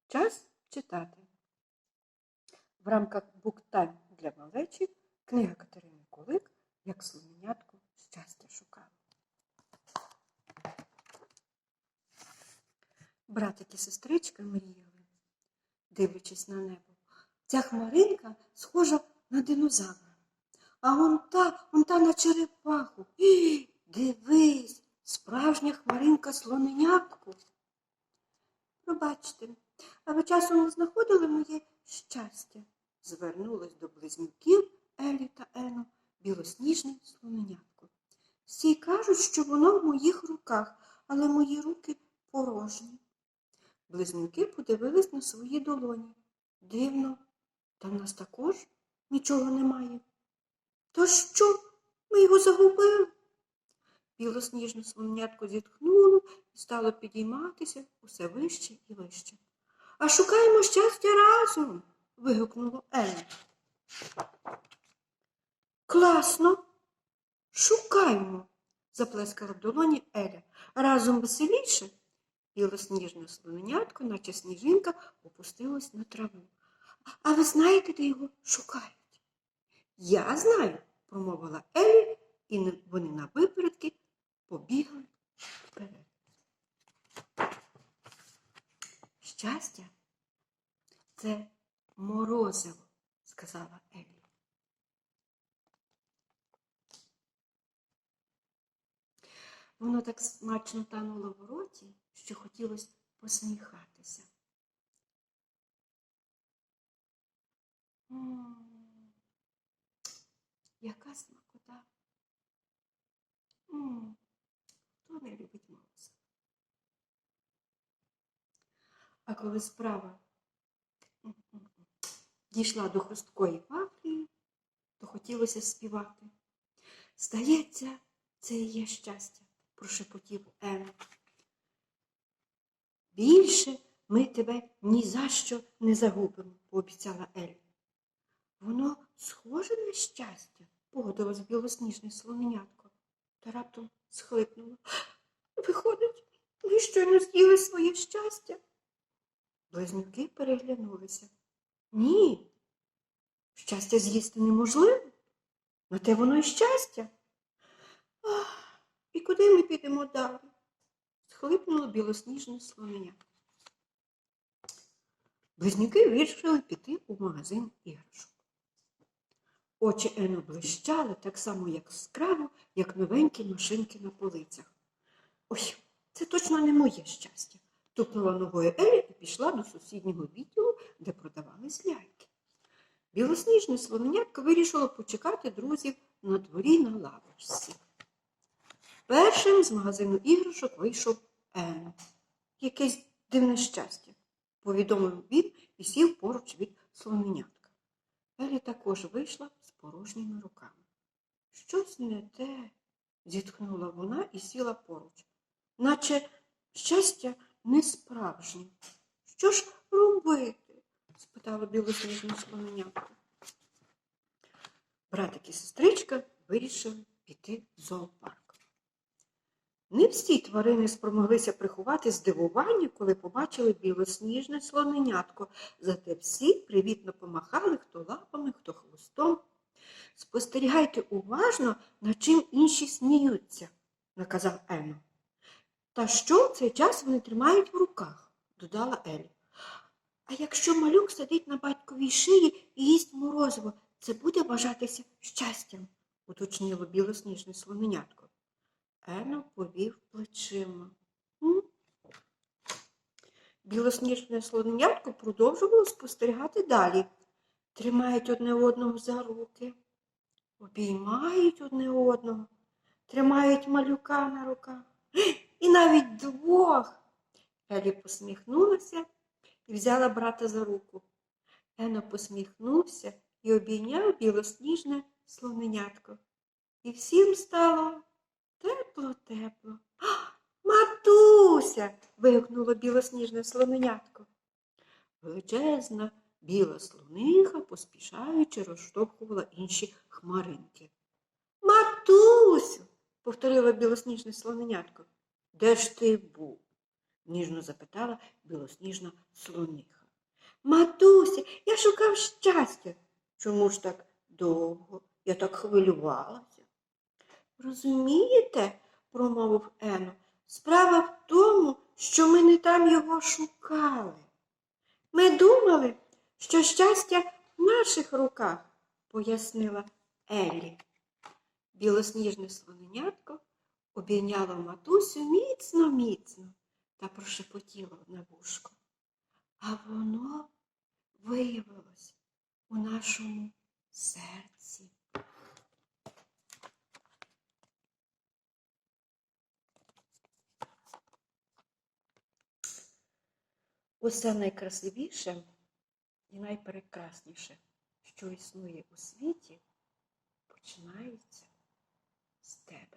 Час читати. В рамках буктайм для малечі книга Катерини Кулик «Як слоненятко щастя шукало». Братик і сестричка мріяли, дивлячись на небо. Ця хмаринка схожа на динозавра, а он та на черепаху. Дивись, справжня хмаринка слоненятку. Пробачте, а ви часом не знаходили моє щастя? Звернулась до близнюків Елі та Ену білосніжне слоненятко. Всі кажуть, що воно в моїх руках, але мої руки порожні. Близнюки подивились на свої долоні. Дивно, та в нас також нічого немає. То що? Ми його загубили? Білосніжне слоненятко зітхнуло і стало підійматися усе вище і вище. А шукаємо щастя разом, вигукнуло Еля. Класно, шукаємо, заплескала в долоні Еля. Разом веселіше. Білосніжне слоненятко, наче сніжинка, опустилось на траву. А ви знаєте, де його шукають? Я знаю, промовила Еля, і вони навипередки побігли вперед. Щастя – це морозиво, сказала Елі. Воно так смачно тануло в роті, що хотілося посміхатися. Яка смакота! Хто не любить морозиво? А коли справа дійшла до хрусткої вафлі, то хотілося співати. Здається, це і є щастя, прошепотів Ен. Більше ми тебе ні за що не загубимо, пообіцяла Ель. Воно схоже на щастя, погодилось білосніжне слоненятко, та раптом схлипнуло. Виходить, ми щойно з'їли своє щастя. Близнюки переглянулися. Ні, щастя з'їсти неможливо, на те воно й щастя. І куди ми підемо далі? Схлипнуло білосніжне слоненятко. Близнюки вирішили піти у магазин іграшок. Очі Ену блищали так само яскраво, як новенькі машинки на полицях. Ой, це точно не моє щастя, тупнула ногою Елі і пішла до сусіднього відділу, де продавались ляльки. Білосніжне слоненятко вирішило почекати друзів на дворі на лавочці. Першим з магазину іграшок вийшов Ен. Якесь дивне щастя, повідомив він і сів поруч від слоненятка. Елі також вийшла з порожніми руками. Щось не те, зітхнула вона і сіла поруч. Наче щастя не справжнє. Що ж робити? Спитала білосніжне слоненятко. Братик і сестричка вирішили піти в зоопарк. Не всі тварини спромоглися приховати здивування, коли побачили білосніжне слоненятко, зате всі привітно помахали хто лапами, хто хвостом. Спостерігайте уважно, над чим інші сміються, наказав Ено. Та що в цей час вони тримають в руках, додала Елі. А якщо малюк сидить на батьковій шиї і їсть морозиво, це буде вважатися щастям, уточнило білосніжне слоненятко. Ено повів плечима. Білосніжне слоненятко продовжувало спостерігати далі. Тримають одне одного за руки, обіймають одне одного, тримають малюка на руках. І навіть двох. Елі посміхнулася і взяла брата за руку. Ено посміхнувся і обійняв білосніжне слоненятко. І всім стало тепло-тепло. Матуся! Вигукнуло білосніжне слоненятко. Величезна біла слониха, поспішаючи, розштовхувала інші хмаринки. Матусю! Повторило білосніжне слоненятко. Де ж ти був? ніжно запитала білосніжна слониха. Матусі, я шукав щастя. Чому ж так довго? Я так хвилювалася. Розумієте, промовив Ено, справа в тому, що ми не там його шукали. Ми думали, що щастя в наших руках, пояснила Еллі. Білосніжне слоненятко обійняло матусю міцно-міцно та прошепотіло на вушко. А воно виявилось у нашому серці. Усе найкрасивіше і найпрекрасніше, що існує у світі, починається з тебе.